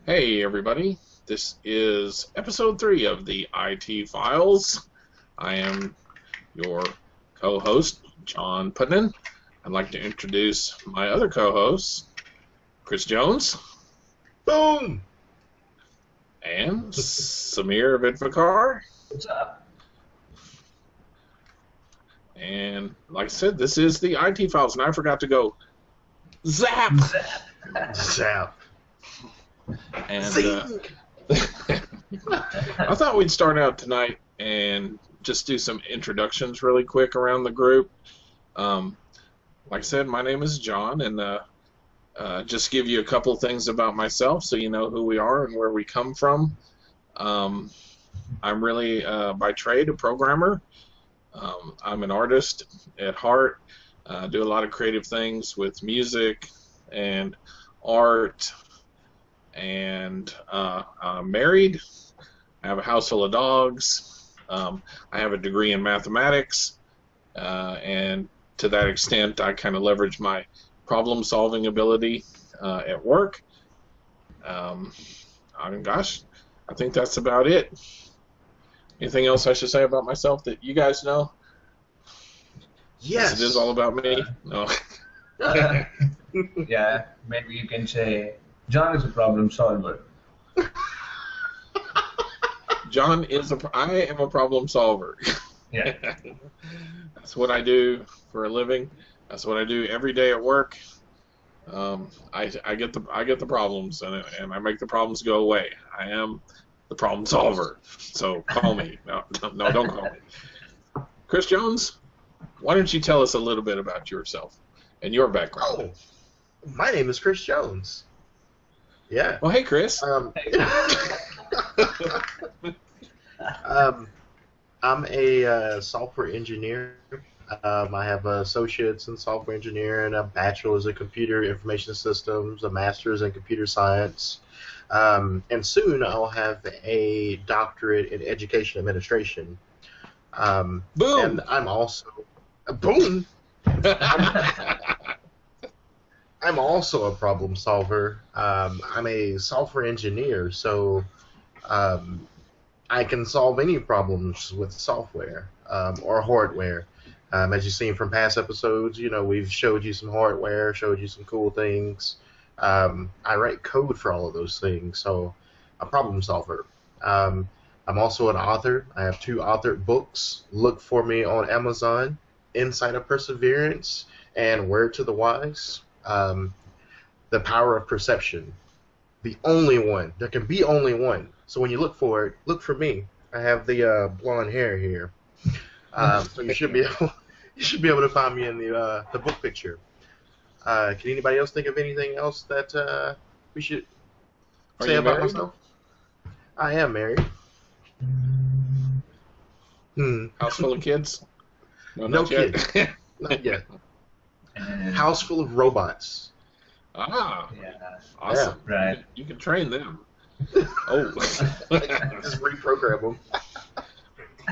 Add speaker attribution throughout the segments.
Speaker 1: Hey everybody, this is episode 3 of the IT Files. I am your co-host, John Putnam. I'd like to introduce my other co-hosts, Chris Jones
Speaker 2: Boom!
Speaker 1: and Samir Vidvakar.
Speaker 3: What's up?
Speaker 1: And like I said, this is the IT Files, and I forgot to go zap!
Speaker 2: Zap.
Speaker 1: And
Speaker 2: Zing!
Speaker 1: I thought we'd start out tonight and just do some introductions really quick around the group. Like I said, my name is John, and just give you a couple things about myself so you know who we are and where we come from. I'm really, by trade, a programmer. I'm an artist at heart. Do a lot of creative things with music and art. And I'm married. I have a house full of dogs. I have a degree in mathematics, and to that extent, I kind of leverage my problem-solving ability at work. Gosh, I think that's about it. Anything else I should say about myself that you guys know?
Speaker 2: Yes.
Speaker 1: It is all about me. No.
Speaker 3: Yeah, maybe you can say John is a problem solver.
Speaker 1: John is I am a problem solver.
Speaker 3: Yeah.
Speaker 1: That's what I do for a living. That's what I do every day at work. I get the problems and I make the problems go away. I am the problem solver. So call me. No, don't call me. Chris Jones, why don't you tell us a little bit about yourself and your background?
Speaker 2: Oh, my name is Chris Jones. Yeah.
Speaker 1: Well, hey, Chris.
Speaker 2: I'm a software engineer. I have associates in software engineering, a bachelor's in computer information systems, a master's in computer science, and soon I'll have a doctorate in education administration.
Speaker 1: Boom.
Speaker 2: And I'm also boom. I'm also a problem solver. I'm a software engineer, so I can solve any problems with software or hardware. As you've seen from past episodes, we've showed you some hardware, showed you some cool things. I write code for all of those things, so a problem solver. I'm also an author. I have 2 authored books. Look for me on Amazon, Insight of Perseverance and Word to the Wise. The Power of Perception. The only one. There can be only one. So when you look for it, look for me. I have the blonde hair here. So you should be able to find me in the book picture. Can anybody else think of anything else that we should say about myself? I am married.
Speaker 1: House full of kids?
Speaker 2: No
Speaker 1: not yet.
Speaker 2: kids. Not yet. House full of robots.
Speaker 1: Ah,
Speaker 3: Yeah.
Speaker 1: awesome.
Speaker 3: Right.
Speaker 1: You can train them. Oh.
Speaker 2: Just reprogram them.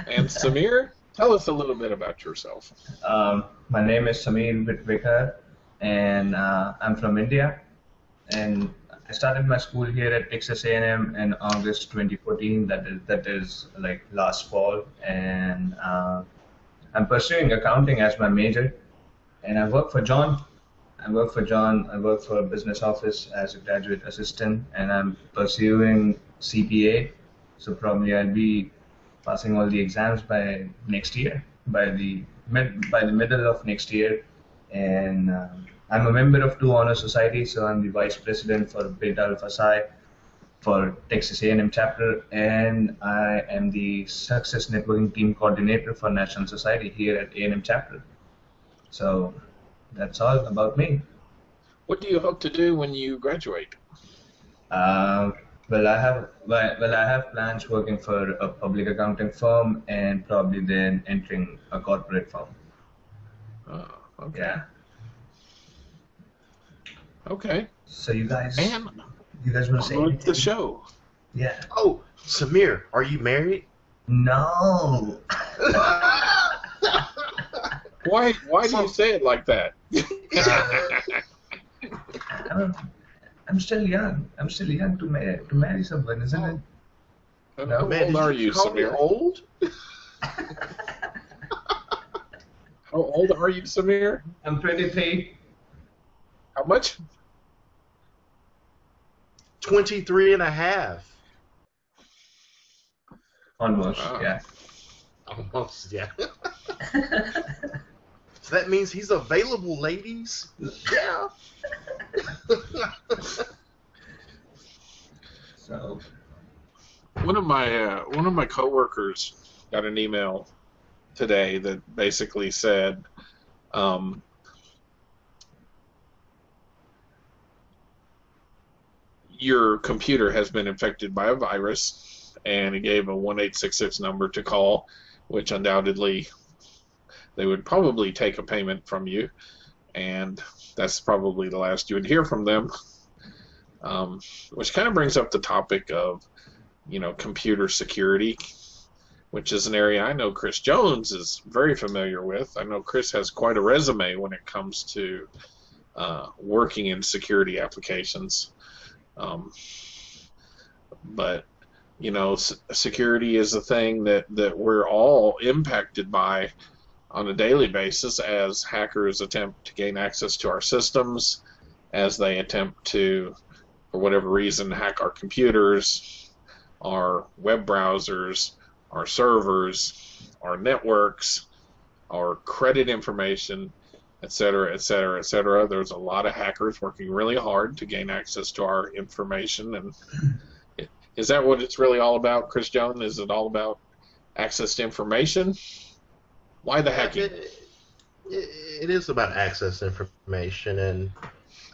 Speaker 1: And Samir, tell us a little bit about yourself.
Speaker 3: My name is Samir Vidvakar, and I'm from India. And I started my school here at Texas A&M in August 2014. That is like last fall, and I'm pursuing accounting as my major. And I work for John. I work for a business office as a graduate assistant, and I'm pursuing CPA. So probably I'll be passing all the exams by next year, by the middle of next year. And I'm a member of 2 honor societies, so I'm the vice president for Beta Alpha Psi for Texas A&M chapter, and I am the success networking team coordinator for National Society here at A&M chapter. So that's all about me.
Speaker 1: What do you hope to do when you graduate?
Speaker 3: Well, I have plans working for a public accounting firm and probably then entering a corporate firm.
Speaker 1: Oh, okay.
Speaker 3: Yeah.
Speaker 1: Okay.
Speaker 3: So you guys
Speaker 1: And
Speaker 3: want to say
Speaker 1: on with the
Speaker 3: anything?
Speaker 1: show.
Speaker 3: Yeah.
Speaker 2: Oh, Samir, are you married?
Speaker 3: No.
Speaker 1: Why do you say it like that?
Speaker 3: I'm still young. I'm still young to marry someone, isn't it?
Speaker 1: And
Speaker 3: No?
Speaker 1: how
Speaker 2: Man,
Speaker 1: old
Speaker 2: did
Speaker 1: are
Speaker 2: you
Speaker 1: you,
Speaker 2: call me
Speaker 1: Samir?
Speaker 2: old?
Speaker 1: How old are you, Samir?
Speaker 3: I'm 23.
Speaker 1: How much?
Speaker 2: 23 and a half.
Speaker 3: Almost,
Speaker 1: Wow.
Speaker 3: yeah.
Speaker 2: Almost, yeah. So that means he's available, ladies. Yeah.
Speaker 3: So,
Speaker 1: One of my coworkers got an email today that basically said, um, your computer has been infected by a virus, and he gave a 1866 number to call, which undoubtedly they would probably take a payment from you, and that's probably the last you would hear from them. Which kind of brings up the topic of, computer security, which is an area I know Chris Jones is very familiar with. I know Chris has quite a resume when it comes to working in security applications. But security is a thing that we're all impacted by on a daily basis as hackers attempt to gain access to our systems, as they attempt to, for whatever reason, hack our computers, our web browsers, our servers, our networks, our credit information, etc., etc., etc. There's a lot of hackers working really hard to gain access to our information. And is that what it's really all about, Chris Jones? Is it all about access to information? Why the hacking?
Speaker 2: It is about access to information, and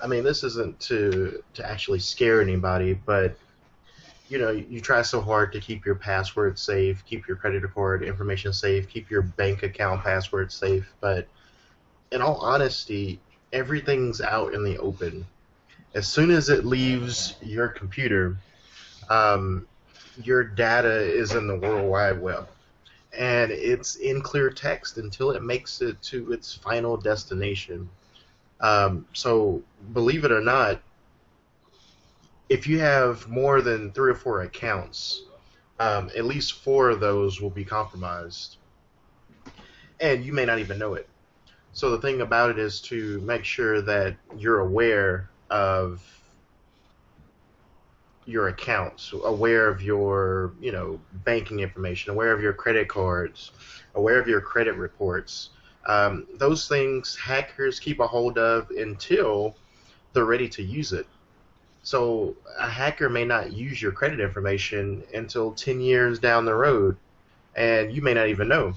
Speaker 2: I mean, this isn't to actually scare anybody, but you try so hard to keep your password safe, keep your credit card information safe, keep your bank account password safe, but in all honesty, everything's out in the open. As soon as it leaves your computer, your data is in the World Wide Web, and it's in clear text until it makes it to its final destination. So, believe it or not, if you have more than 3 or 4 accounts, at least 4 of those will be compromised, and you may not even know it. So the thing about it is to make sure that you're aware of your accounts, aware of your, banking information, aware of your credit cards, aware of your credit reports. Those things hackers keep a hold of until they're ready to use it. So a hacker may not use your credit information until 10 years down the road, and you may not even know,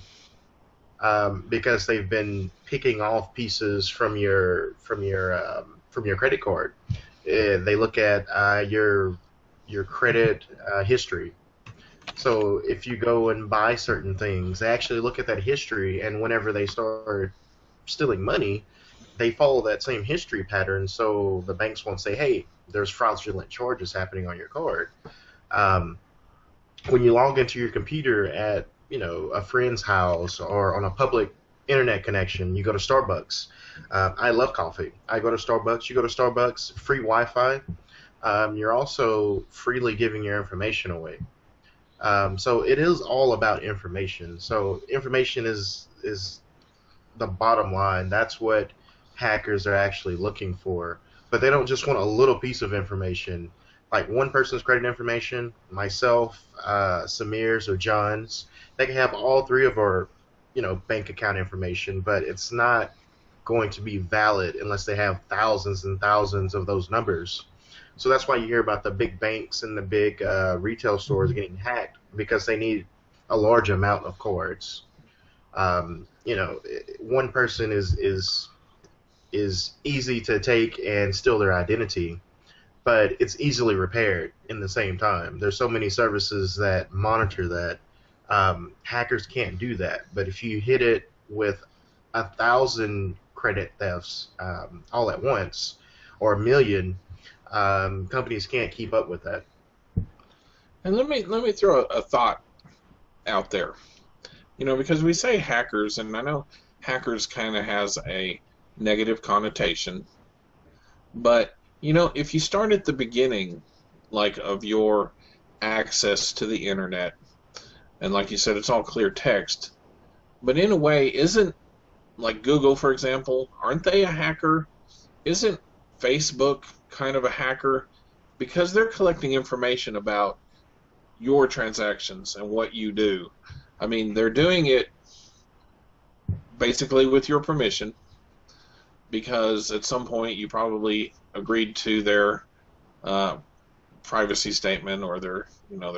Speaker 2: because they've been picking off pieces from your credit card. They look at your credit history. So if you go and buy certain things, they actually look at that history, and whenever they start stealing money, they follow that same history pattern. So the banks won't say, "Hey, there's fraudulent charges happening on your card." When you log into your computer at a friend's house or on a public internet connection, you go to Starbucks. I love coffee. I go to Starbucks. You go to Starbucks. Free Wi-Fi. You're also freely giving your information away. So it is all about information. So information is the bottom line. That's what hackers are actually looking for. But they don't just want a little piece of information. Like one person's credit information, myself, Samir's or John's. They can have all 3 of our, bank account information, but it's not going to be valid unless they have thousands and thousands of those numbers. So that's why you hear about the big banks and the big retail stores getting hacked, because they need a large amount of cards. One person is easy to take and steal their identity, but it's easily repaired in the same time. There's so many services that monitor that. Hackers can't do that, but if you hit it with 1,000 credit thefts all at once, or 1,000,000, companies can't keep up with that.
Speaker 1: And let me throw a thought out there. Because we say hackers, and I know hackers kind of has a negative connotation, but If you start at the beginning, like of your access to the internet, and like you said, it's all clear text, but in a way, isn't like Google, for example, aren't they a hacker? Isn't Facebook kind of a hacker? Because they're collecting information about your transactions and what you do. I mean, they're doing it basically with your permission because at some point you probably agreed to their uh, privacy statement or their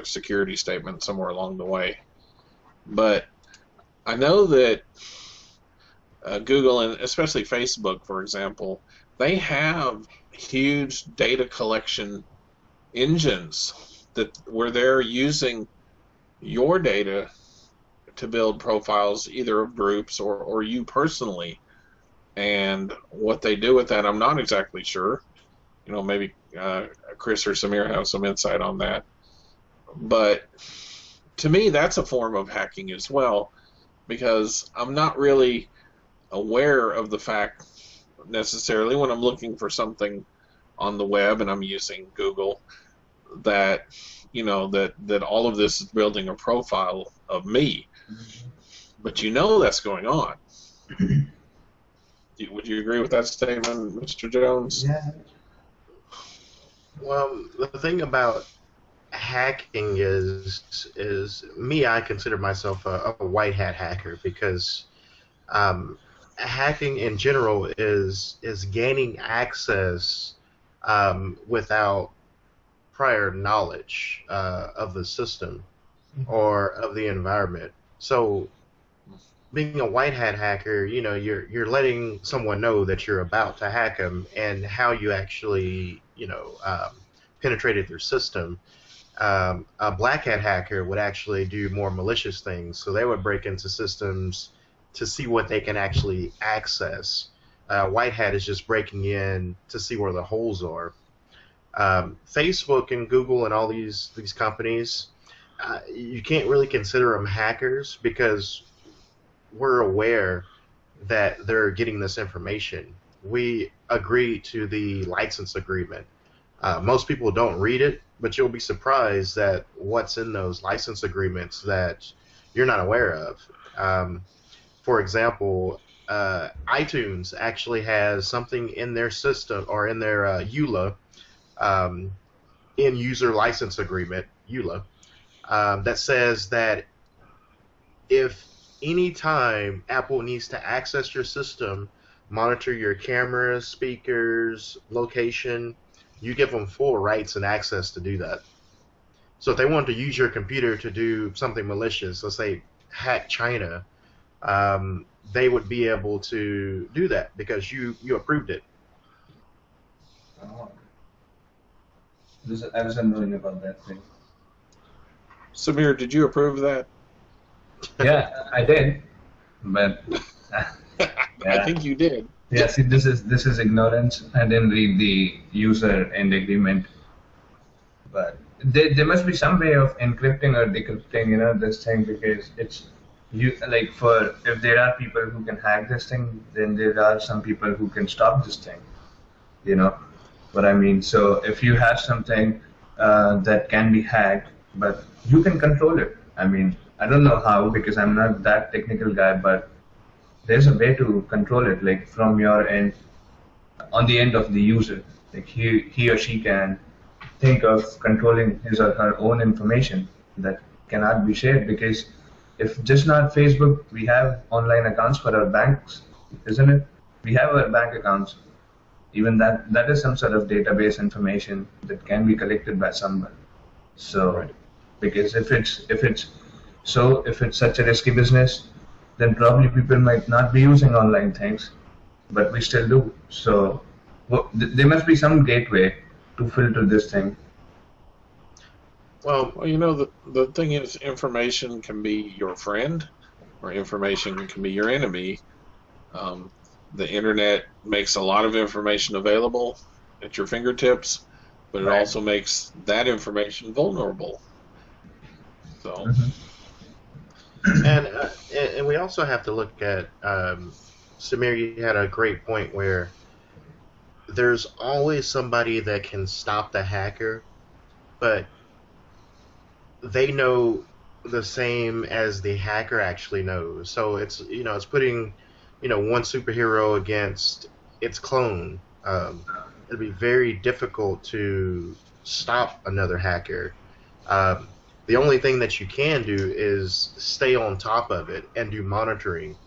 Speaker 1: security statement somewhere along the way. But I know that Google and especially Facebook, for example, they have huge data collection engines that where they're using your data to build profiles either of groups or you personally. And what they do with that, I'm not exactly sure. Maybe Chris or Samir have some insight on that. But to me, that's a form of hacking as well, because I'm not really aware of the fact necessarily when I'm looking for something on the web and I'm using Google that that all of this is building a profile of me. But that's going on. Would you agree with that statement, Mr. Jones?
Speaker 3: Yeah.
Speaker 2: Well, the thing about hacking is me. I consider myself a white hat hacker because hacking in general is gaining access without prior knowledge of the system or of the environment. So, being a white hat hacker, you're letting someone know that you're about to hack them and how you actually, penetrated their system. A black hat hacker would actually do more malicious things, so they would break into systems to see what they can actually access. White hat is just breaking in to see where the holes are. Facebook and Google and all these companies, you can't really consider them hackers because we're aware that they're getting this information. We agree to the license agreement. Most people don't read it, but you'll be surprised at what's in those license agreements that you're not aware of. For example, iTunes actually has something in their system or in their EULA, in user license agreement, EULA, that says that if any time Apple needs to access your system, monitor your cameras, speakers, location, you give them full rights and access to do that. So if they want to use your computer to do something malicious, let's say hack China, they would be able to do that because you approved it.
Speaker 3: Oh. I wasn't knowing about that thing.
Speaker 1: Samir, did you approve of that?
Speaker 3: Yeah, I did, but
Speaker 1: I think you did.
Speaker 3: yeah. See, this is ignorance. I didn't read the user end agreement, but there must be some way of encrypting or decrypting, this thing because it's for if there are people who can hack this thing, then there are some people who can stop this thing. You know what I mean? So if you have something that can be hacked, but you can control it. I mean, I don't know how because I'm not that technical guy, but there's a way to control it, like from your end, on the end of the user. Like he or she can think of controlling his or her own information that cannot be shared because if just not Facebook, we have online accounts for our banks, isn't it? We have our bank accounts. Even that is some sort of database information that can be collected by someone. So,
Speaker 2: Right.
Speaker 3: because if it's such a risky business, then probably people might not be using online things, but we still do. So, there must be some gateway to filter this thing.
Speaker 2: Well,
Speaker 1: The thing is, information can be your friend, or information can be your enemy. The internet makes a lot of information available at your fingertips, but it
Speaker 3: Right.
Speaker 1: also makes that information vulnerable. So,
Speaker 2: and we also have to look at Samir. You had a great point where there's always somebody that can stop the hacker, but they know the same as the hacker actually knows. So it's it's putting one superhero against its clone. It'd be very difficult to stop another hacker. Um, the only thing that you can do is stay on top of it and do monitoring.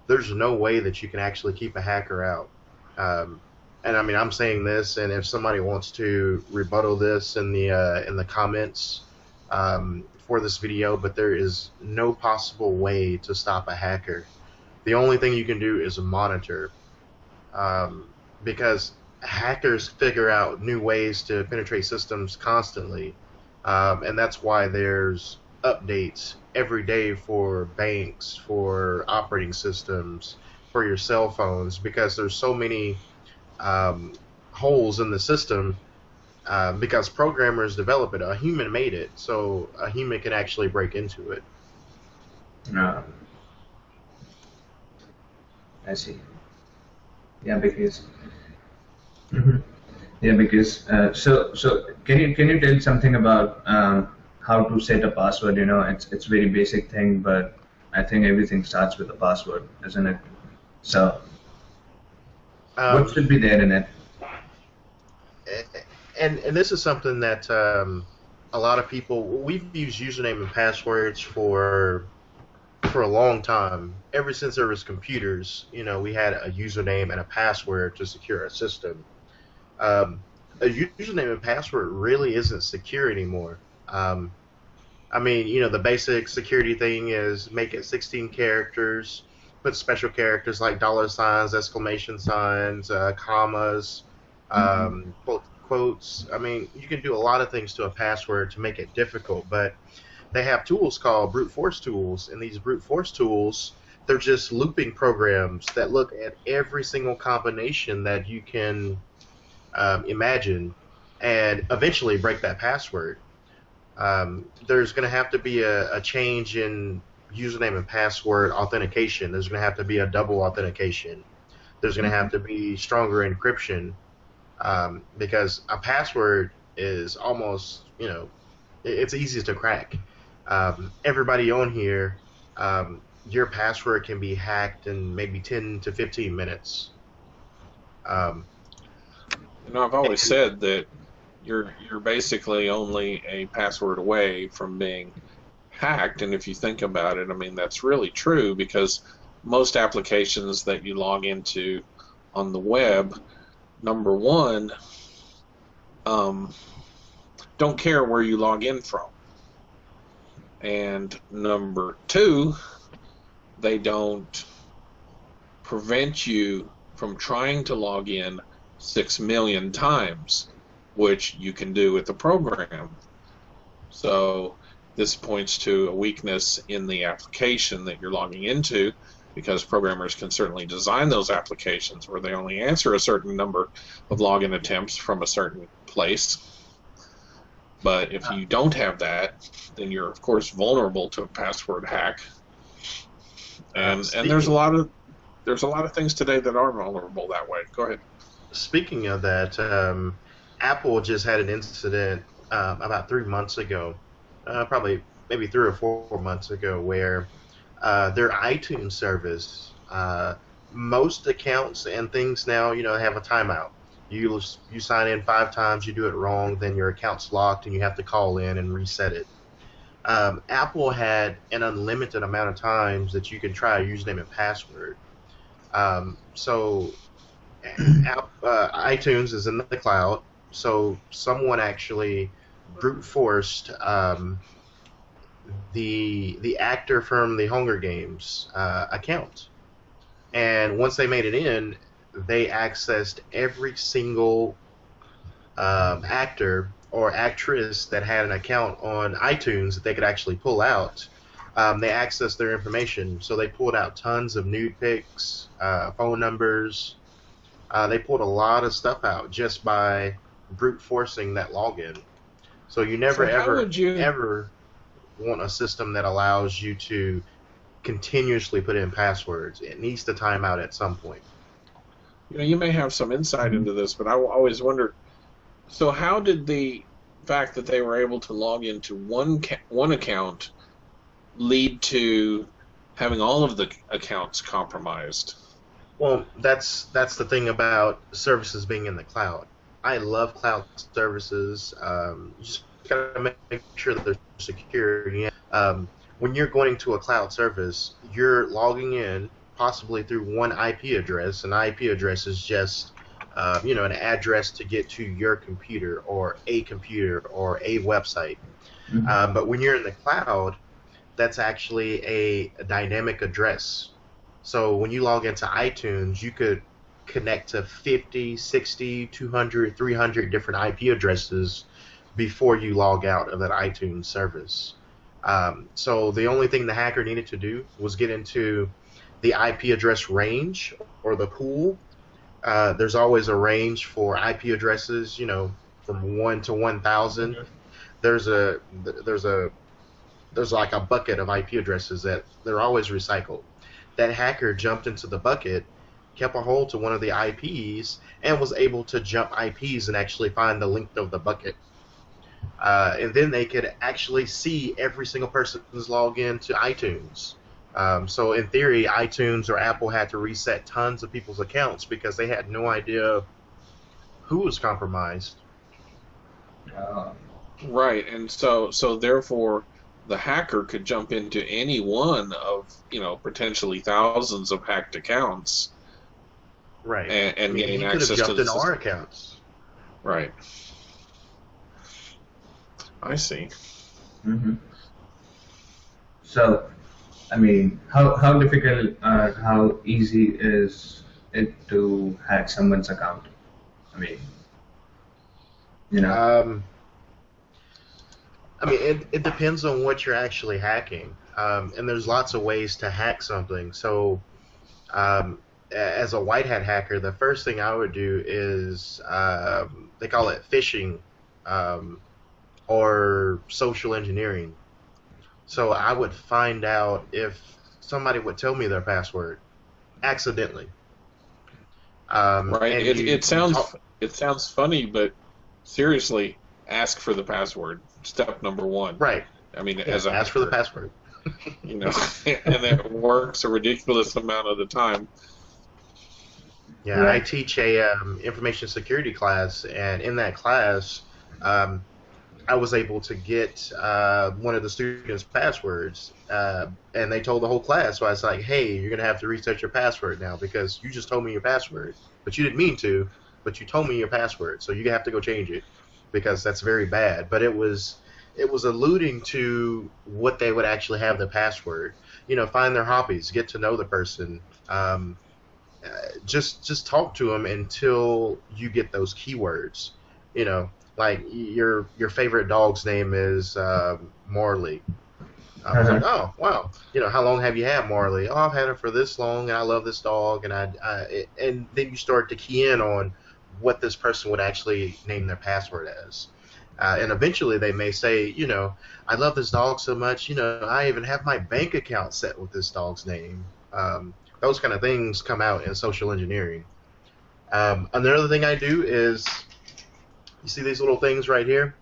Speaker 2: There's no way that you can actually keep a hacker out. Um, and I mean, I'm saying this, and if somebody wants to rebuttal this in the comments for this video, but there is no possible way to stop a hacker. The only thing you can do is monitor, because hackers figure out new ways to penetrate systems constantly, and that's why there's updates every day for banks, for operating systems, for your cell phones, because there's so many um, holes in the system, because programmers develop it. A human made it, so a human can actually break into it.
Speaker 3: Uh, I see. Yeah, because Mhm. Yeah, because so can you tell something about how to set a password? It's very basic thing, but I think everything starts with a password, isn't it? So what
Speaker 2: Um,
Speaker 3: should be there in it?
Speaker 2: and this is something that a lot of people, we've used username and passwords for a long time. Ever since there was computers, we had a username and a password to secure a system. Um, a username and password really isn't secure anymore. Um, I mean, the basic security thing is make it 16 characters, put special characters like dollar signs, exclamation signs, commas,
Speaker 3: Hmm.
Speaker 2: quotes. I mean, you can do a lot of things to a password to make it difficult, but they have tools called brute force tools, and these brute force tools, they're just looping programs that look at every single combination that you can imagine and eventually break that password. There's going to have to be a change in username and password authentication. There's going to have to be a double authentication. There's going to
Speaker 3: Hmm.
Speaker 2: have to be stronger encryption, because a password is almost, it's easy to crack. Everybody on here, your password can be hacked in maybe 10 to 15 minutes. Um,
Speaker 1: I've always
Speaker 2: and
Speaker 1: said that you're basically only a password away from being hacked, and if you think about it, I mean that's really true because most applications that you log into on the web, number one, um, don't care where you log in from, and number two, they don't prevent you from trying to log in 6 million times, which you can do with the program. So this points to a weakness in the application that you're logging into, because programmers can certainly design those applications where they only answer a certain number of login attempts from a certain place. But if you don't have that, then you're of course vulnerable to a password hack. And
Speaker 2: speaking
Speaker 1: there's a lot of things today that are vulnerable that way. Go ahead.
Speaker 2: speaking of that, Apple just had an incident about 3 months ago, probably maybe 3 or 4 months ago, where their iTunes service, most accounts and things now, have a timeout. You sign in 5 times, you do it wrong, then your account's locked, and you have to call in and reset it. Apple had an unlimited amount of times that you can try a username and password. So iTunes is in the cloud, so someone actually brute forced the actor from the Hunger Games account, and once they made it in, they accessed every single actor or actress that had an account on iTunes that they could actually pull out. They accessed their information, so they pulled out tons of nude pics, phone numbers. They pulled a lot of stuff out just by brute forcing that login. So you never,
Speaker 1: So how
Speaker 2: ever,
Speaker 1: would you
Speaker 2: ever want a system that allows you to continuously put in passwords. It needs to time out at some point.
Speaker 1: You may have some insight into this, but I always wondered. So, how did the fact that they were able to log into one account lead to having all of the accounts compromised?
Speaker 2: Well, that's the thing about services being in the cloud. I love cloud services. You just gotta make sure that they're secure. Yeah. When you're going to a cloud service, you're logging in possibly through one IP address. An IP address is just an address to get to your computer or a website.
Speaker 3: Hmm.
Speaker 2: But when you're in the cloud, that's actually a dynamic address. So when you log into iTunes, you could connect to 50, 60, 200, 300 different IP addresses before you log out of that iTunes service. So the only thing the hacker needed to do was get into the IP address range or the pool. There's always a range for IP addresses, from 1 to 1,000. There's a there's like a bucket of IP addresses that they're always recycled. That hacker jumped into the bucket, kept a hold to one of the IPs, and was able to jump IPs and actually find the length of the bucket. And then they could actually see every single person's login to iTunes. So in theory, iTunes or Apple had to reset tons of people's accounts because they had no idea who was compromised.
Speaker 3: Uh,
Speaker 1: Right, and so therefore the hacker could jump into any one of, potentially thousands of hacked accounts
Speaker 2: Right. I
Speaker 1: and
Speaker 2: mean,
Speaker 1: gain
Speaker 2: he could have
Speaker 1: access to
Speaker 2: jumped
Speaker 1: the
Speaker 2: in our
Speaker 1: system.
Speaker 2: accounts.
Speaker 1: Right. I see.
Speaker 3: hmm So, I mean, how difficult or how easy is it to hack someone's account? I mean, you know.
Speaker 2: Um, I mean, it depends on what you're actually hacking. And there's lots of ways to hack something. So, as a white hat hacker, the first thing I would do is they call it phishing um, or social engineering. So I would find out if somebody would tell me their password accidentally.
Speaker 1: Right.
Speaker 2: And
Speaker 1: It
Speaker 2: you
Speaker 1: it
Speaker 2: you
Speaker 1: sounds
Speaker 2: talk
Speaker 1: it sounds funny, but seriously, ask for the password. Step number one.
Speaker 2: right.
Speaker 1: I mean,
Speaker 2: Yeah,
Speaker 1: as a
Speaker 2: ask for the
Speaker 1: hacker,
Speaker 2: password.
Speaker 1: and it works a ridiculous amount of the time.
Speaker 2: Yeah, I
Speaker 3: Right.
Speaker 2: teach a information security class, and in that class, um, I was able to get one of the students' passwords, and they told the whole class. So I was like, "Hey, you're gonna have to reset your password now because you just told me your password, but you didn't mean to, but you told me your password, so you have to go change it because that's very bad." But it was alluding to what they would actually have the password. Find their hobbies, get to know the person. Just talk to them until you get those keywords. You know, like your favorite dog's name is Marley. I was like,
Speaker 3: Uh-huh.
Speaker 2: oh wow, how long have you had Marley? Oh, I've had her for this long, and I love this dog, and then you start to key in on what this person would actually name their password as. And eventually they may say, I love this dog so much, I even have my bank account set with this dog's name. Those kind of things come out in social engineering. Another thing I do is, you see these little things right here,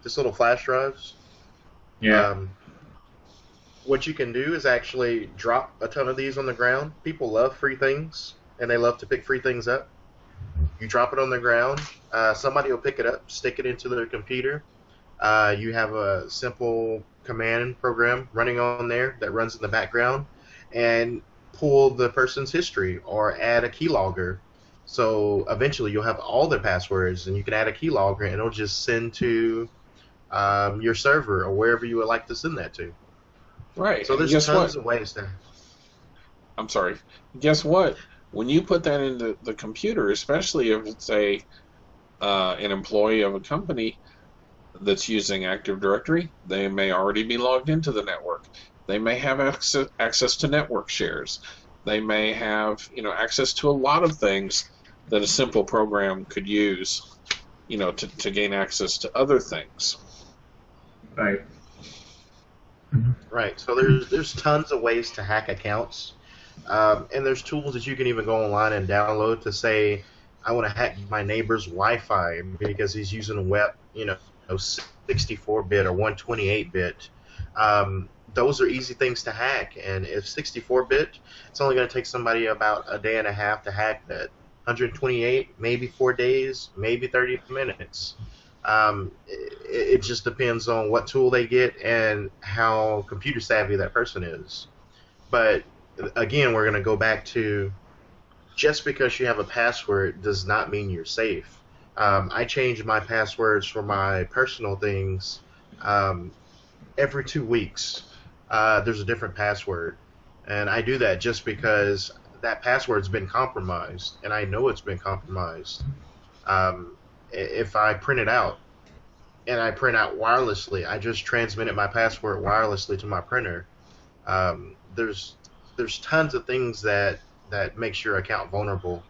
Speaker 2: this little flash drives.
Speaker 3: Yeah.
Speaker 2: Um, what you can do is actually drop a ton of these on the ground. People love free things, and they love to pick free things up. You drop it on the ground, somebody will pick it up, stick it into their computer. You have a simple command program running on there that runs in the background, and pull the person's history or add a keylogger. So eventually you'll have all their passwords, and you can add a keylogger, and it'll just send to your server or wherever you would like to send that to.
Speaker 1: Right.
Speaker 2: So
Speaker 1: And
Speaker 2: there's
Speaker 1: guess
Speaker 2: tons
Speaker 1: what?
Speaker 2: of ways to.
Speaker 1: I'm sorry. Guess what? When you put that into the computer, especially if it's an employee of a company that's using Active Directory, they may already be logged into the network. They may have access to network shares. They may have, access to a lot of things that a simple program could use, to gain access to other things.
Speaker 3: Right. Mhm.
Speaker 2: Right. So there's tons of ways to hack accounts. And there's tools that you can even go online and download to say, I want to hack my neighbor's Wi-Fi because he's using a web, 64-bit or 128-bit. Those are easy things to hack, and if 64-bit, it's only going to take somebody about a day and a half to hack that. 128, maybe 4 days, maybe 30 minutes. It just depends on what tool they get and how computer savvy that person is. But again, we're going to go back to just because you have a password does not mean you're safe. I change my passwords for my personal things every 2 weeks. There's a different password, and I do that just because that password's been compromised, and I know it's been compromised. If I print it out, and I print out wirelessly, I just transmitted my password wirelessly to my printer. There's tons of things that makes your account vulnerable.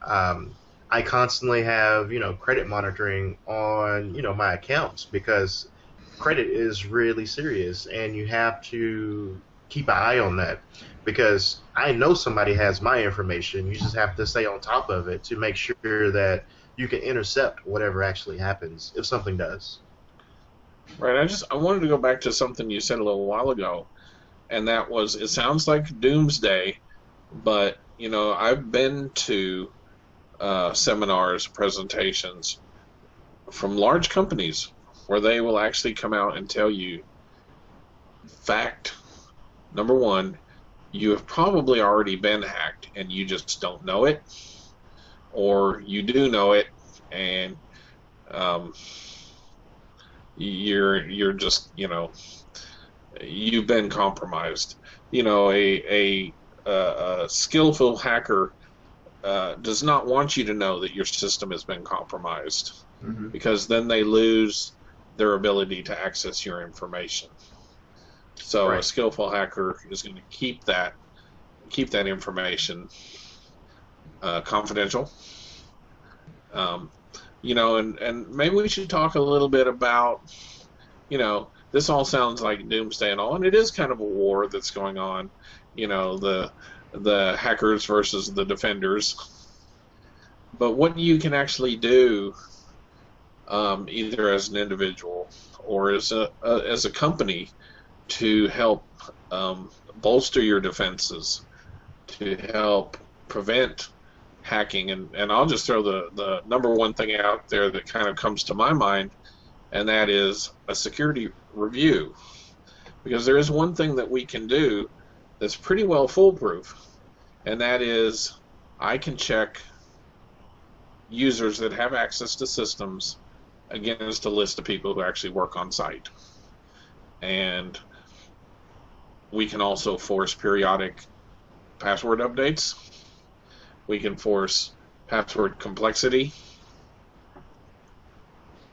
Speaker 2: I constantly have credit monitoring on my accounts because credit is really serious, and you have to keep an eye on that because I know somebody has my information. You just have to stay on top of it to make sure that you can intercept whatever actually happens if something does.
Speaker 1: Right. I wanted to go back to something you said a little while ago, and that was it sounds like doomsday, but I've been to seminars, presentations from large companies where they will actually come out and tell you, fact number one, you have probably already been hacked and you just don't know it, or you do know it and you're just you've been compromised. A skillful hacker does not want you to know that your system has been compromised, because then they lose their ability to access your information. So
Speaker 2: Right.
Speaker 1: a skillful hacker is going to keep that information confidential. And maybe we should talk a little bit about, this all sounds like doomsday and all, and it is kind of a war that's going on, the hackers versus the defenders. But what you can actually do, either as an individual or as a company, to help bolster your defenses, to help prevent hacking, and I'll just throw the number one thing out there that kind of comes to my mind, and that is a security review. Because there is one thing that we can do that's pretty well foolproof, and that is I can check users that have access to systems against a list of people who actually work on site. And we can also force periodic password updates. We can force password complexity.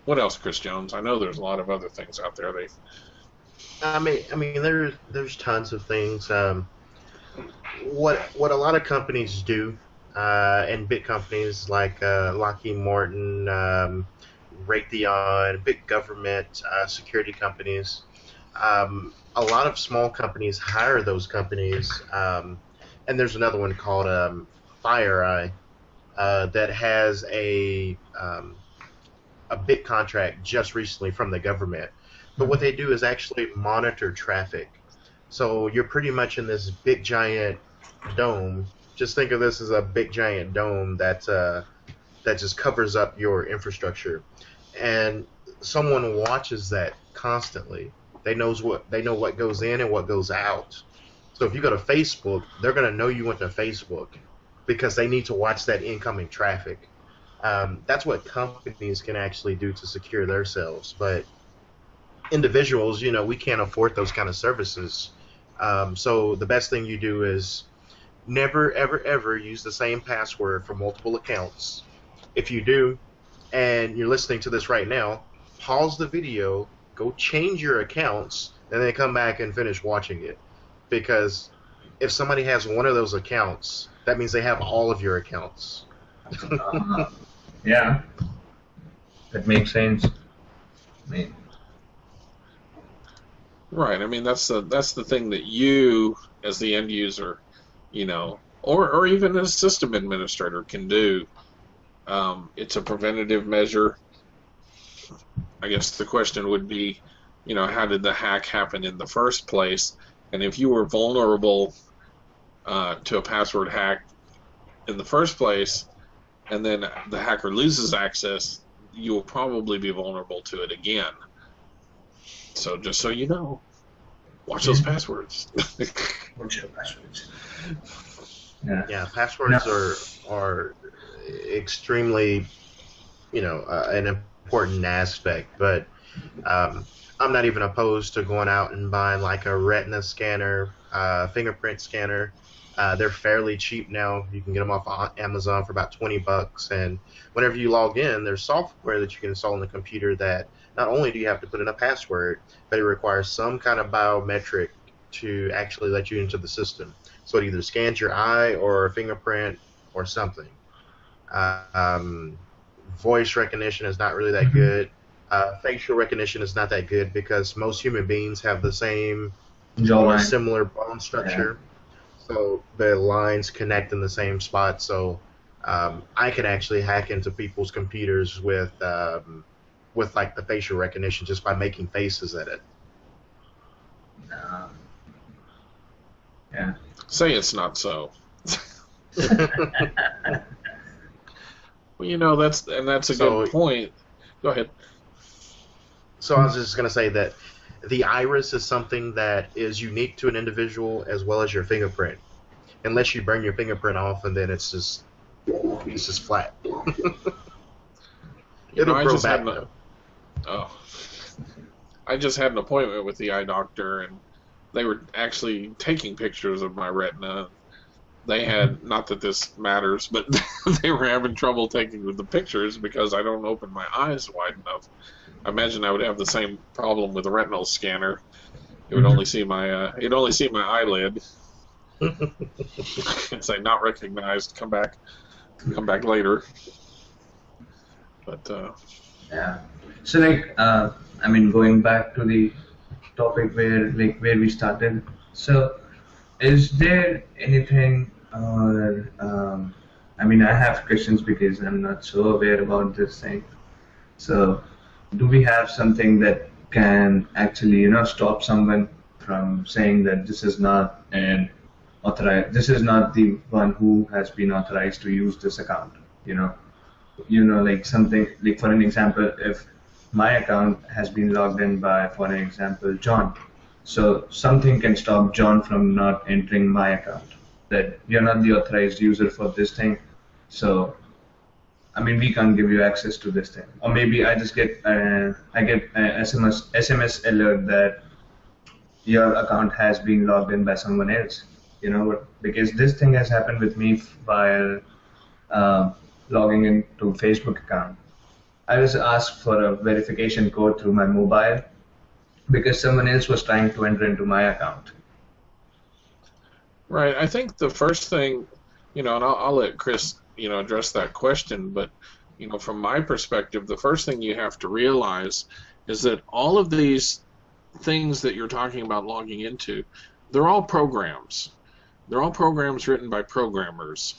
Speaker 1: What else, Chris Jones? I know there's a lot of other things out there.
Speaker 2: I mean, there's tons of things. What a lot of companies do, and big companies like Lockheed Martin, Raytheon, big government security companies. A lot of small companies hire those companies, and there's another one called FireEye that has a big contract just recently from the government. But what they do is actually monitor traffic. So you're pretty much in this big giant dome. Just think of this as a big giant dome that just covers up your infrastructure, and someone watches that constantly. They know what goes in and what goes out. So if you go to Facebook, they're going to know you went to Facebook because they need to watch that incoming traffic. That's what companies can actually do to secure themselves. But individuals, we can't afford those kind of services. So the best thing you do is never, ever, ever use the same password for multiple accounts. If you do, and you're listening to this right now, pause the video, go change your accounts, and then come back and finish watching it. Because if somebody has one of those accounts, that means they have all of your accounts.
Speaker 3: Yeah, that makes sense.
Speaker 1: Right. I mean, that's the thing that you, as the end user, or even a system administrator can do. It's a preventative measure. I guess the question would be, how did the hack happen in the first place? And if you were vulnerable to a password hack in the first place, and then the hacker loses access, you will probably be vulnerable to it again. So just so you know, watch those passwords.
Speaker 3: Watch your passwords.
Speaker 2: Yeah, passwords are extremely, an important aspect. But I'm not even opposed to going out and buying like a retina scanner, fingerprint scanner. They're fairly cheap now. You can get them off Amazon for about $20. And whenever you log in, there's software that you can install on the computer that not only do you have to put in a password, but it requires some kind of biometric to actually let you into the system. So it either scans your eye or a fingerprint or something. Voice recognition is not really that good. Facial recognition is not that good because most human beings have the same or similar bone structure. Yeah. So the lines connect in the same spot. So I can actually hack into people's computers with like the facial recognition just by making faces at it.
Speaker 3: Yeah.
Speaker 1: Say it's not so. Well, that's a good point. Go ahead.
Speaker 2: So I was just going to say that the iris is something that is unique to an individual as well as your fingerprint. Unless you burn your fingerprint off, and then it's just flat. It'll grow back.
Speaker 1: I just had an appointment with the eye doctor, and they were actually taking pictures of my retina. They had, not that this matters, but they were having trouble taking the pictures because I don't open my eyes wide enough. I imagine I would have the same problem with a retinal scanner. It would only see my eyelid. It's like not recognized. Come back later. But
Speaker 3: yeah. So going back to the topic where we started. So, is there anything? I have questions because I'm not so aware about this thing. So, do we have something that can actually, stop someone from saying that this is not this is not the one who has been authorized to use this account? Like something like, for an example, if my account has been logged in by, for an example, John. So something can stop John from not entering my account, that you're not the authorized user for this thing. So, we can't give you access to this thing. Or maybe I just get an SMS alert that your account has been logged in by someone else. Because this thing has happened with me while logging into Facebook account. I was asked for a verification code through my mobile because someone else was trying to enter into my account.
Speaker 1: Right. I think the first thing, and I'll let Chris, address that question, but, from my perspective, the first thing you have to realize is that all of these things that you're talking about logging into, they're all programs. They're all programs written by programmers,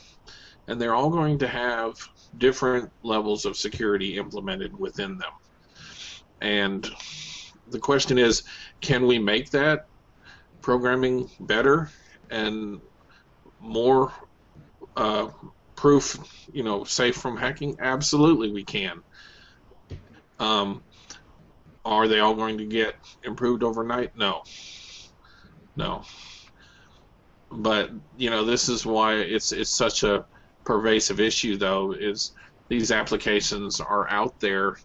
Speaker 1: and they're all going to have different levels of security implemented within them. And the question is, can we make that programming better and more proof, safe from hacking? Absolutely we can. Are they all going to get improved overnight? No. But, this is why it's such a pervasive issue, though, is these applications are out there,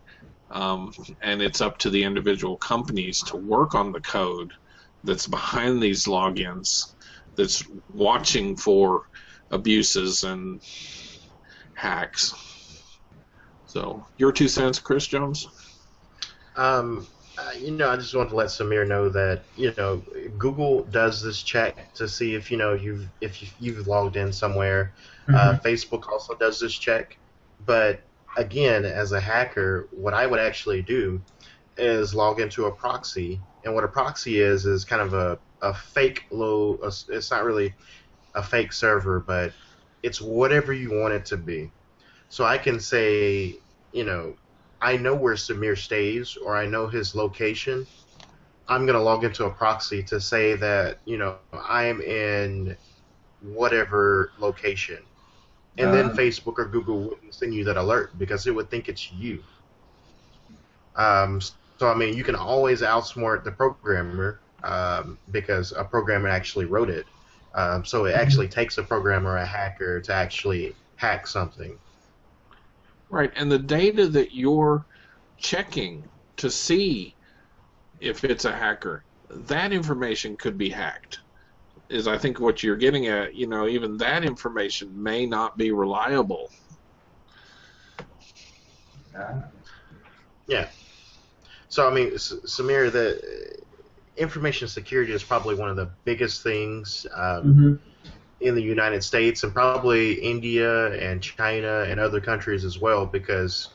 Speaker 1: and it's up to the individual companies to work on the code that's behind these logins, that's watching for abuses and hacks. So, your 2 cents, Chris Jones?
Speaker 2: I just want to let Samir know that Google does this check to see if you've logged in somewhere. Facebook also does this check, but again, as a hacker, what I would actually do is log into a proxy, and what a proxy is kind of a fake low. It's not really. a fake server, but it's whatever you want it to be. So I can say, you know, I know where Samir stays or I know his location. I'm going to log into a proxy to say that, you know, I am in whatever location. And then Facebook or Google wouldn't send you that alert because it would think it's you. So, I mean, you can always outsmart the programmer because a programmer actually wrote it. So it actually takes a programmer, a hacker, to actually hack something.
Speaker 1: Right, and the data that you're checking to see if it's a hacker, that information could be hacked. Is I think what you're getting at, you know, even that information may not be reliable.
Speaker 2: Yeah. So, I mean, Samir, the information security is probably one of the biggest things in the United States and probably India and China and other countries as well, because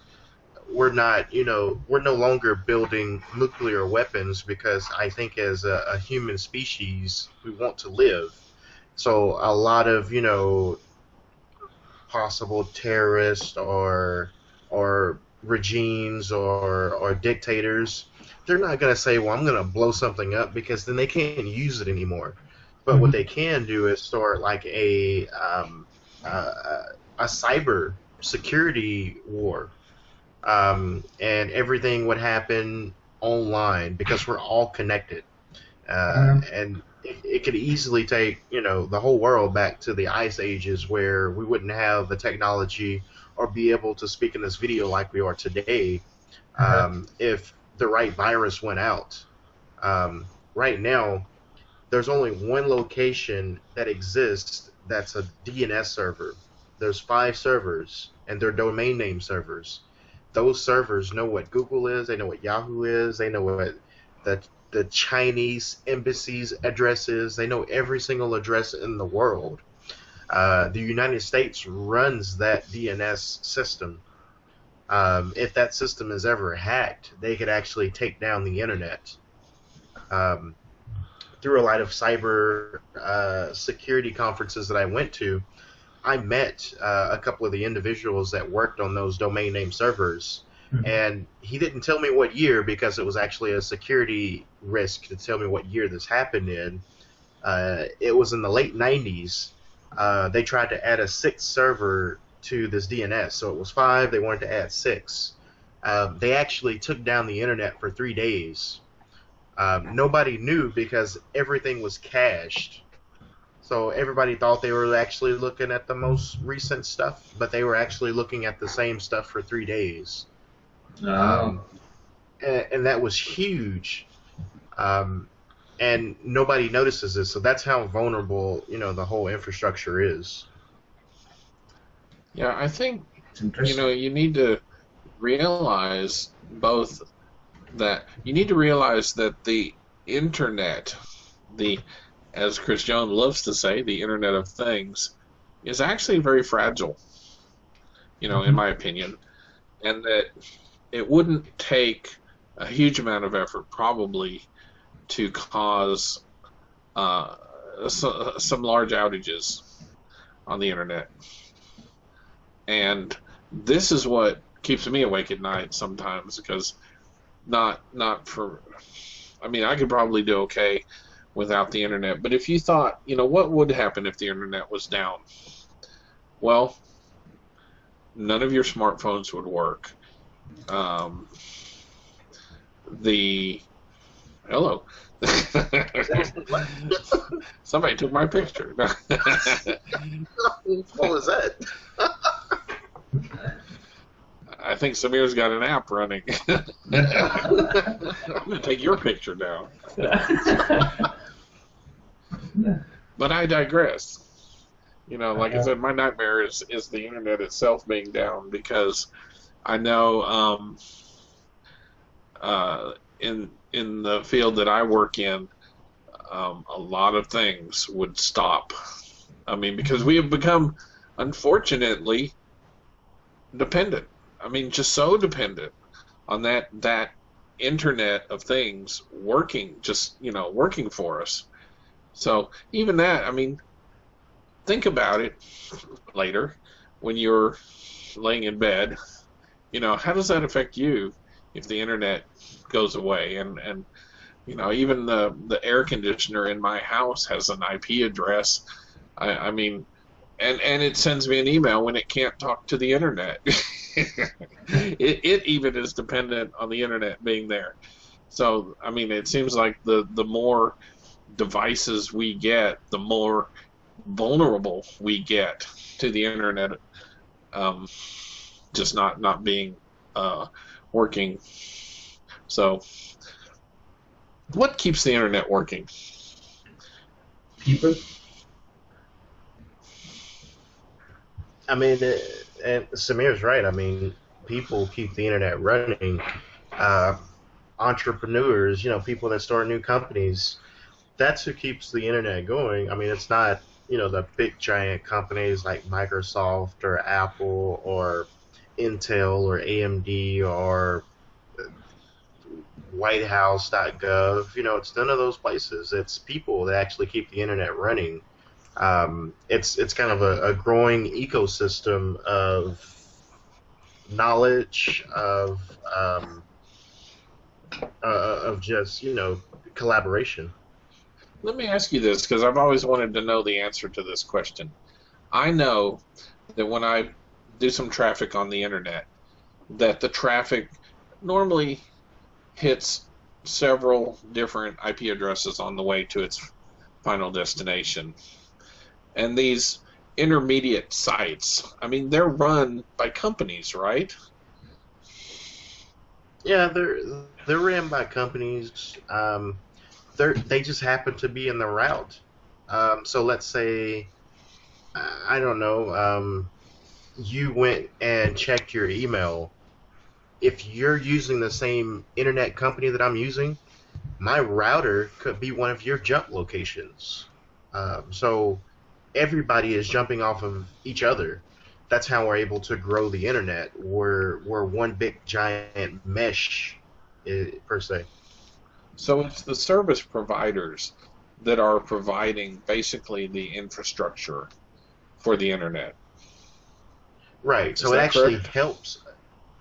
Speaker 2: we're not, you know, we're no longer building nuclear weapons because I think as a human species, we want to live. So a lot of, you know, possible terrorists or regimes or dictators, they're not going to say, well, I'm going to blow something up because then they can't use it anymore. But what they can do is start like a cyber security war. And everything would happen online because we're all connected. And it could easily take, you know, the whole world back to the ice ages where we wouldn't have the technology or be able to speak in this video like we are today if the right virus went out. Right now, there's only one location that exists that's a DNS server. There's 5 servers, and they're domain name servers. Those servers know what Google is, they know what Yahoo is, they know what the Chinese embassy's address is, they know every single address in the world. The United States runs that DNS system. If that system is ever hacked, they could actually take down the internet. Through a lot of cyber security conferences that I went to, I met a couple of the individuals that worked on those domain name servers, and he didn't tell me what year because it was actually a security risk to tell me what year this happened in. It was in the late 90s. They tried to add a 6th server to this DNS, so it was 5, they wanted to add 6. They actually took down the internet for 3 days. Nobody knew because everything was cached. So everybody thought they were actually looking at the most recent stuff, but they were actually looking at the same stuff for 3 days. And that was huge. And nobody notices this, so that's how vulnerable, you know, the whole infrastructure is.
Speaker 1: Yeah, I think, you know, you need to realize both that you need to realize that the internet, as Chris Jones loves to say, the Internet of Things, is actually very fragile, you know, in my opinion, and that it wouldn't take a huge amount of effort probably to cause some large outages on the internet. And this is what keeps me awake at night sometimes, because not for, I mean, I could probably do okay without the internet, but if you thought, you know, what would happen if the internet was down? Well, none of your smartphones would work. Hello. Somebody took my picture.
Speaker 2: What was that?
Speaker 1: I think Samir's got an app running. I'm going to take your picture now. But I digress. You know, like I said, my nightmare is the internet itself being down, because I know in the field that I work in, a lot of things would stop. I mean, because we have become, unfortunately, dependent. I mean, just so dependent on that Internet of Things working, just, you know, working for us. So even that, I mean, think about it later when you're laying in bed. How does that affect you if the internet goes away? And even the air conditioner in my house has an IP address. I mean, and it sends me an email when it can't talk to the internet. It even is dependent on the internet being there. So, I mean, it seems like the more devices we get, the more vulnerable we get to the internet, just not being working. So, what keeps the internet working?
Speaker 3: People.
Speaker 2: I mean, and Samir's right. I mean, people keep the internet running. Entrepreneurs, people that start new companies, that's who keeps the internet going. I mean, it's not, the big giant companies like Microsoft or Apple or Intel or AMD or WhiteHouse.gov. It's none of those places. It's people that actually keep the internet running. It's kind of a growing ecosystem of knowledge, of just collaboration.
Speaker 1: Let me ask you this, because I've always wanted to know the answer to this question. I know that when I do some traffic on the internet, that the traffic normally hits several different IP addresses on the way to its final destination. And these intermediate sites, I mean, they're run by companies, right?
Speaker 2: Yeah, they're ran by companies. They just happen to be in the route. So let's say, I don't know, you went and checked your email. If you're using the same internet company that I'm using, my router could be one of your jump locations. So everybody is jumping off of each other. That's how we're able to grow the internet. We're one big giant mesh, per se.
Speaker 1: So it's the service providers that are providing basically the infrastructure for the internet.
Speaker 2: Right.
Speaker 1: Is
Speaker 2: So it
Speaker 1: that
Speaker 2: actually
Speaker 1: correct?
Speaker 2: helps.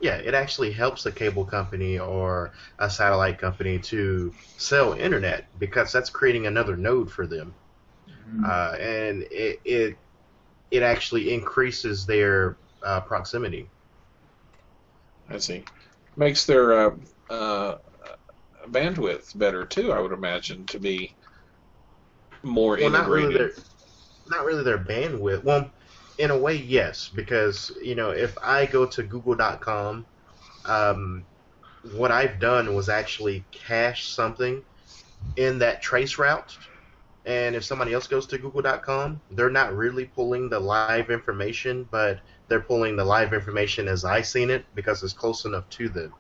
Speaker 2: Yeah, it actually helps a cable company or a satellite company to sell internet because that's creating another node for them, and it actually increases their proximity.
Speaker 1: I see. Makes their uh, bandwidth better too, I would imagine, to be more
Speaker 2: Well,
Speaker 1: integrated.
Speaker 2: not really their bandwidth. Well, in a way, yes, because if I go to Google.com, um, what I've done was actually cache something in that trace route. And if somebody else goes to Google.com, they're not really pulling the live information, but they're pulling the live information as I seen it because it's close enough to them.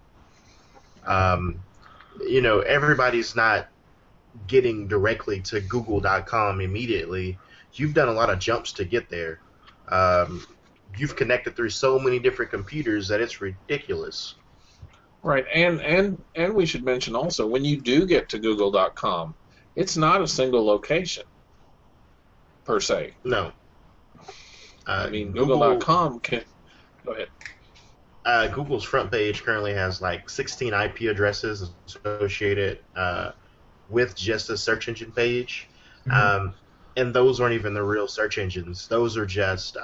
Speaker 2: Um, everybody's not getting directly to Google.com immediately. You've done a lot of jumps to get there. Um, you've connected through so many different computers that it's ridiculous.
Speaker 1: Right, and we should mention also when you do get to Google.com, it's not a single location per se.
Speaker 2: No.
Speaker 1: I mean,
Speaker 2: Google
Speaker 1: Google.com can. Go ahead.
Speaker 2: Google's front page currently has like 16 IP addresses associated with just a search engine page. Um, and those aren't even the real search engines. Those are just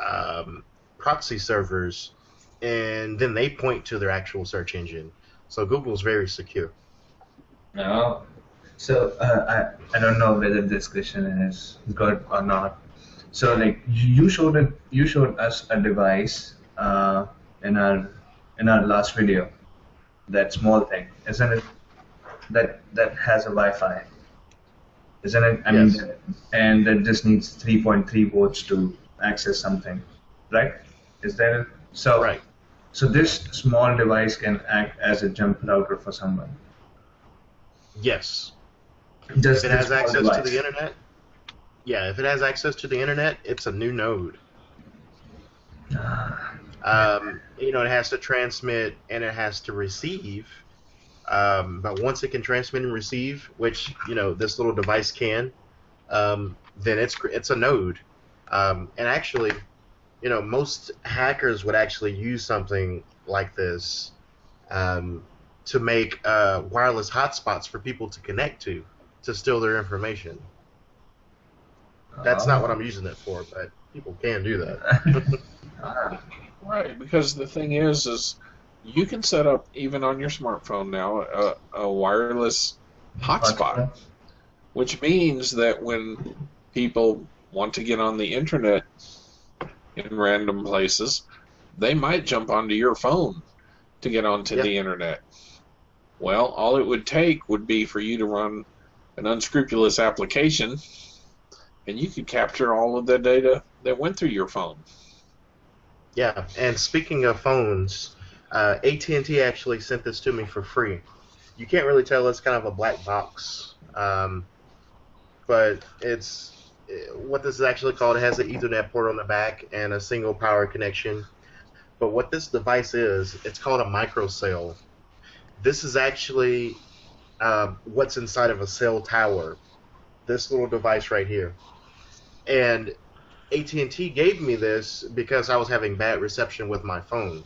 Speaker 2: proxy servers, and then they point to their actual search engine. So Google's very secure.
Speaker 3: No. So I don't know whether this question is good or not. So like you showed us a device in our last video, that small thing, isn't it? That has a Wi-Fi, isn't it? I
Speaker 2: Yes.
Speaker 3: mean, and that just needs 3.3 volts to access something, right? Is that it? So
Speaker 2: Right.
Speaker 3: so this small device can act as a jump router for someone.
Speaker 2: Yes.
Speaker 3: Just
Speaker 2: If it
Speaker 3: this
Speaker 2: has
Speaker 3: small
Speaker 2: access to
Speaker 3: device.
Speaker 2: the internet, yeah, if it has access to the internet, it's a new node. It has to transmit and it has to receive. But once it can transmit and receive, which this little device can, then it's a node. And actually, most hackers would actually use something like this to make wireless hotspots for people to connect to steal their information. That's not what I'm using it for, but people can do that.
Speaker 1: Right, because the thing is you can set up even on your smartphone now a wireless hotspot, which means that when people want to get on the internet in random places, they might jump onto your phone to get onto the internet. Well, all it would take would be for you to run an unscrupulous application, and you could capture all of the data that went through your phone.
Speaker 2: Yeah, and speaking of phones, AT&T actually sent this to me for free. You can't really tell, it's kind of a black box, but it's what this is actually called. It has an Ethernet port on the back and a single power connection. But what this device is, it's called a microcell. This is actually what's inside of a cell tower. This little device right here. And AT&T gave me this because I was having bad reception with my phone.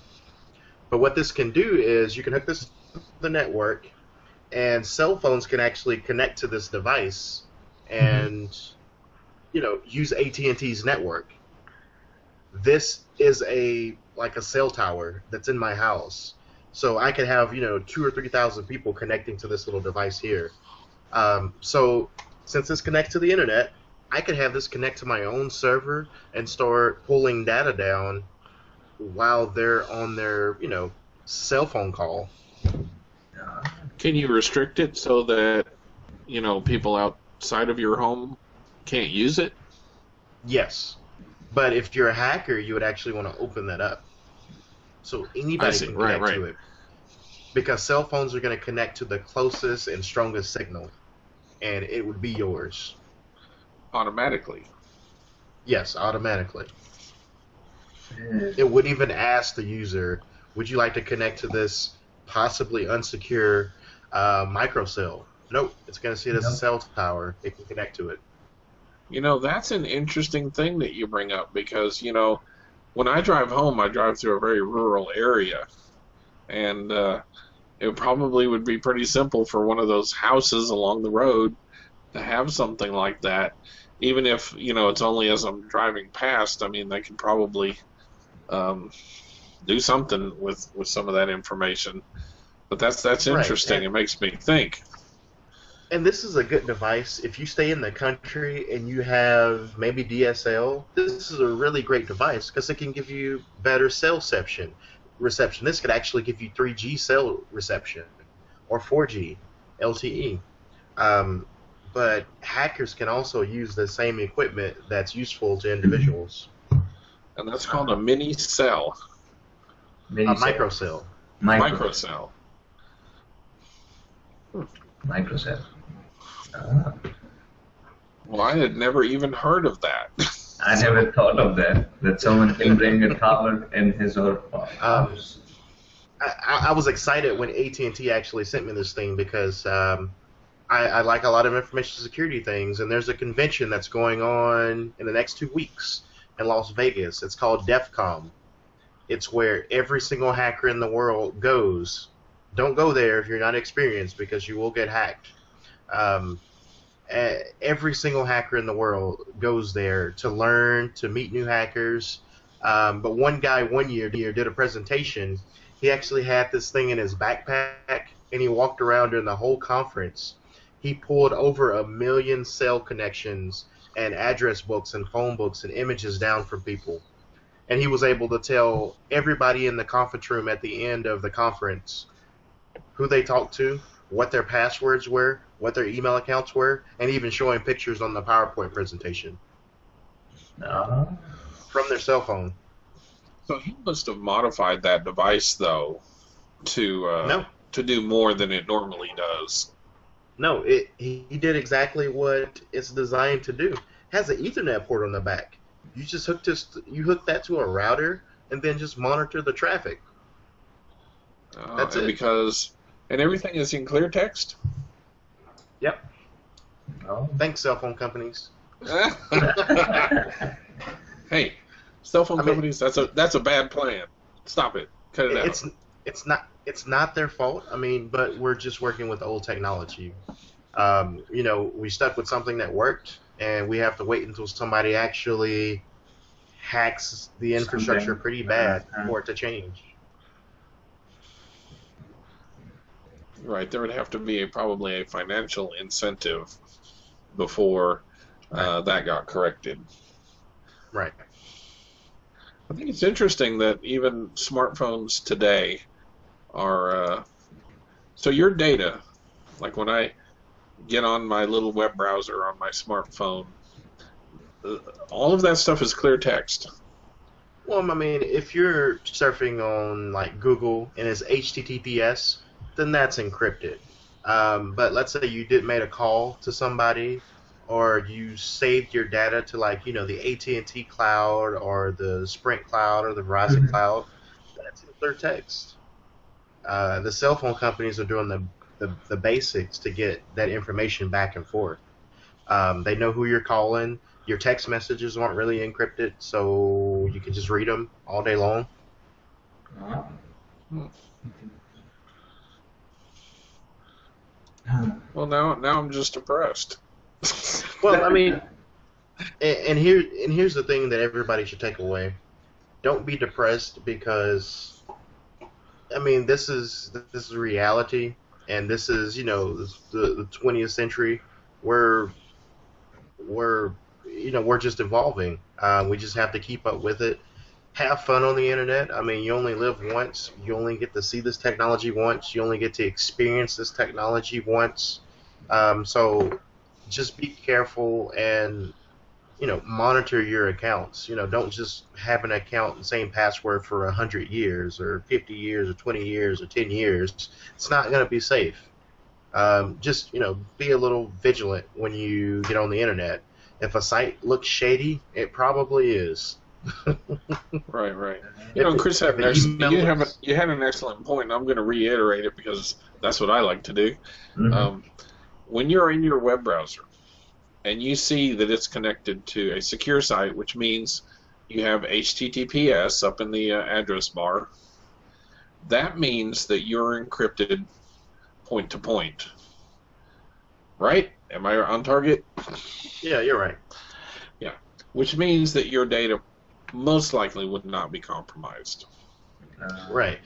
Speaker 2: But what this can do is you can hook this to the network, and cell phones can actually connect to this device and use AT&T's network. This is like a cell tower that's in my house. So I could have 2,000 or 3,000 people connecting to this little device here. So since this connects to the internet, I could have this connect to my own server and start pulling data down while they're on their cell phone call.
Speaker 1: Can you restrict it so that people outside of your home can't use it?
Speaker 2: Yes, but if you're a hacker, you would actually want to open that up so anybody can connect to it, because cell phones are going to connect to the closest and strongest signal, and it would be yours
Speaker 1: automatically.
Speaker 2: Yes, automatically. It wouldn't even ask the user, would you like to connect to this possibly unsecure microcell? Nope, it's going to see it as a cell tower. It can connect to it.
Speaker 1: That's an interesting thing that you bring up, because when I drive home, I drive through a very rural area, and it probably would be pretty simple for one of those houses along the road to have something like that. Even if it's only as I'm driving past, I mean, they could probably do something with some of that information. But that's interesting. It makes me think.
Speaker 2: And this is a good device. If you stay in the country and you have maybe DSL, this is a really great device because it can give you better cell reception. This could actually give you 3G cell reception or 4G LTE. But hackers can also use the same equipment that's useful to individuals.
Speaker 1: And that's called a mini cell.
Speaker 2: Microcell.
Speaker 1: Microcell.
Speaker 3: Microcell.
Speaker 1: Well, I had never even heard of that.
Speaker 3: I never thought of that someone can bring a tower in his or her house.
Speaker 2: I was excited when AT&T actually sent me this thing because I like a lot of information security things, and there's a convention that's going on in the next 2 weeks in Las Vegas. It's called DEF CON. It's where every single hacker in the world goes. Don't go there if you're not experienced, because you will get hacked. Every single hacker in the world goes there to learn, to meet new hackers. But one guy one year did a presentation. He actually had this thing in his backpack, and he walked around during the whole conference. He pulled over 1 million cell connections and address books and phone books and images down from people. And he was able to tell everybody in the conference room at the end of the conference who they talked to, what their passwords were, what their email accounts were, and even showing pictures on the PowerPoint presentation from their cell phone.
Speaker 1: So he must have modified that device, though, to do more than it normally does.
Speaker 2: No, he did exactly what it's designed to do. It has an Ethernet port on the back. You just hook that to a router and then just monitor the traffic. That's it.
Speaker 1: And everything is in clear text?
Speaker 2: Yep. Thanks, cell phone companies.
Speaker 1: Hey, cell phone
Speaker 2: I mean,
Speaker 1: companies, that's a bad plan. Stop it. Cut it out.
Speaker 2: it's not their fault. I mean, but we're just working with old technology. We stuck with something that worked, and we have to wait until somebody actually hacks the infrastructure
Speaker 3: Something.
Speaker 2: pretty
Speaker 3: Uh,
Speaker 2: bad
Speaker 3: uh,
Speaker 2: for it to change.
Speaker 1: Right. There would have to be probably a financial incentive before
Speaker 2: Right.
Speaker 1: that got corrected.
Speaker 2: Right.
Speaker 1: I think it's interesting that even smartphones today are. So your data, like when I get on my little web browser on my smartphone, uh, all of that stuff is clear text.
Speaker 2: Well, I mean, if you're surfing on like Google and it's HTTPS, then that's encrypted. But let's say you did made a call to somebody, or you saved your data to like the AT&T cloud or the Sprint cloud or the Verizon
Speaker 3: mhm.
Speaker 2: cloud. That's in clear text. The cell phone companies are doing the basics to get that information back and forth. They know who you're calling. Your text messages aren't really encrypted, so you can just read them all day long.
Speaker 3: Ah.
Speaker 1: Hmm.
Speaker 3: Uh,
Speaker 1: Well, now I'm just depressed.
Speaker 2: Well, I mean, and here's the thing that everybody should take away. Don't be depressed because I mean this is reality, and this is the 20th century. We're we're we're just evolving. We just have to keep up with it. Have fun on the internet. I mean, you only live once. You only get to see this technology once. You only get to experience this technology once. So just be careful and monitor your accounts. Don't just have an account and same password for 100 years or 50 years or 20 years or 10 years. It's not going to be safe. Just be a little vigilant when you get on the internet. If a site looks shady, it probably is.
Speaker 1: Right, right.
Speaker 2: If
Speaker 1: Chris
Speaker 2: if
Speaker 1: had an
Speaker 2: an email looks
Speaker 1: you had an excellent point, and I'm going to reiterate it because that's what I like to do.
Speaker 3: mhm.
Speaker 1: Um, when you're in your web browser and you see that it's connected to a secure site, which means you have HTTPS up in the address bar, that means that you're encrypted point to point, right? Am I on target?
Speaker 2: Yeah, you're right.
Speaker 1: Yeah. Which means that your data most likely would not be compromised.
Speaker 3: Uh,
Speaker 2: Right.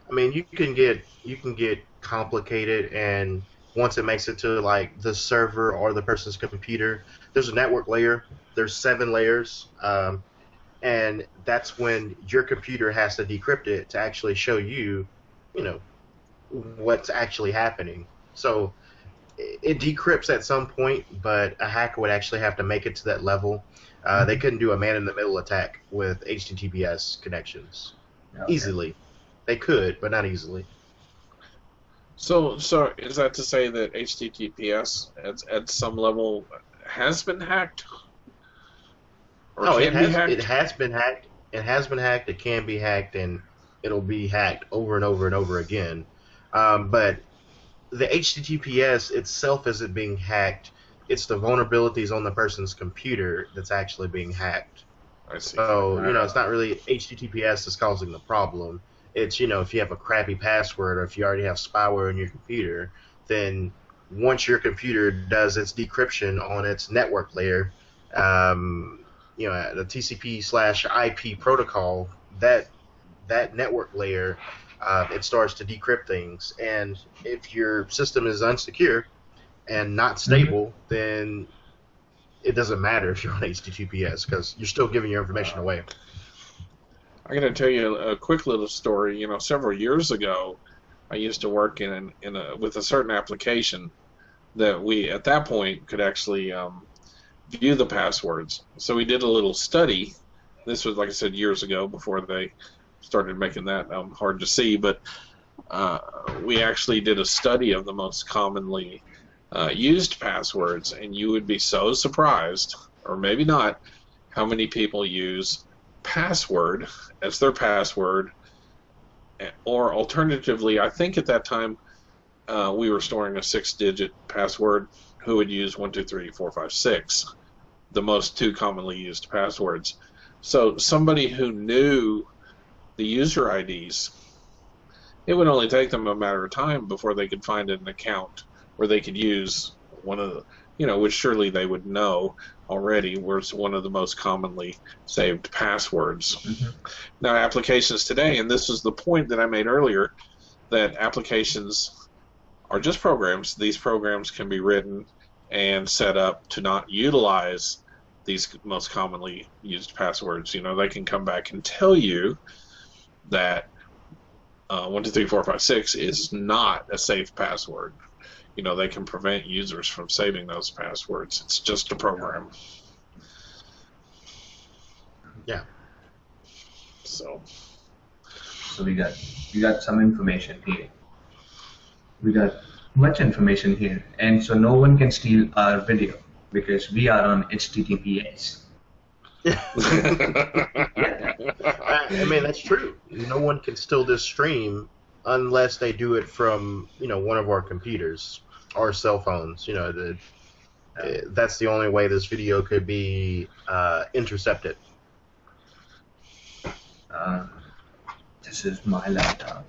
Speaker 2: I mean, you can get complicated, and once it makes it to like the server or the person's computer, there's a network layer. There's 7 layers, and that's when your computer has to decrypt it to actually show you, you know, what's actually happening. So it decrypts at some point, but a hacker would actually have to make it to that level. They
Speaker 3: mhm.
Speaker 2: couldn't do a man-in-the-middle attack with HTTPS connections
Speaker 3: Okay.
Speaker 2: easily. They could, but not easily.
Speaker 1: So is that to say that HTTPS at some level has been hacked or
Speaker 2: Oh, it
Speaker 1: can be
Speaker 2: has it
Speaker 1: hacked?
Speaker 2: has been hacked. It has been hacked. It can be hacked, and it'll be hacked over and over and over again. But the HTTPS itself isn't being hacked. It's the vulnerabilities on the person's computer that's actually being hacked.
Speaker 1: I see.
Speaker 2: So,
Speaker 3: Uh,
Speaker 2: it's not really HTTPS that's causing the problem. It's, if you have a crappy password or if you already have spyware in your computer, then once your computer does its decryption on its network layer, the TCP/IP protocol, that network layer, it starts to decrypt things. And if your system is unsecure and not
Speaker 3: mhm.
Speaker 2: stable, then it doesn't matter if you're on HTTPS because you're still giving your information
Speaker 3: Uh,
Speaker 2: away.
Speaker 1: I'm going to tell you a quick little story. Several years ago, I used to work with a certain application that we at that point could actually view the passwords. So we did a little study. This was, like I said, years ago before they started making that hard to see. But uh, we actually did a study of the most commonly used passwords, and you would be so surprised, or maybe not, how many people use password as their password, or alternatively, I think at that time we were storing a 6-digit password. Who would use 1, 2, 3, 4, 5, 6? The most two commonly used passwords. So somebody who knew the user IDs, it would only take them a matter of time before they could find an account where they could use one of the, which surely they would know already, was one of the most commonly saved passwords.
Speaker 3: Mm-hmm.
Speaker 1: Now, applications today, and this is the point that I made earlier, that applications are just programs. These programs can be written and set up to not utilize these most commonly used passwords. They can come back and tell you that 123456 is not a safe password. They can prevent users from saving those passwords. It's just a program.
Speaker 2: Yeah.
Speaker 1: So
Speaker 3: we got some information here. We got much information here, and so no one can steal our video because we are on HTTPS.
Speaker 2: I mean, that's true. No one can steal this stream unless they do it from, one of our computers or cell phones. That's the only way this video could be intercepted.
Speaker 3: This is my laptop.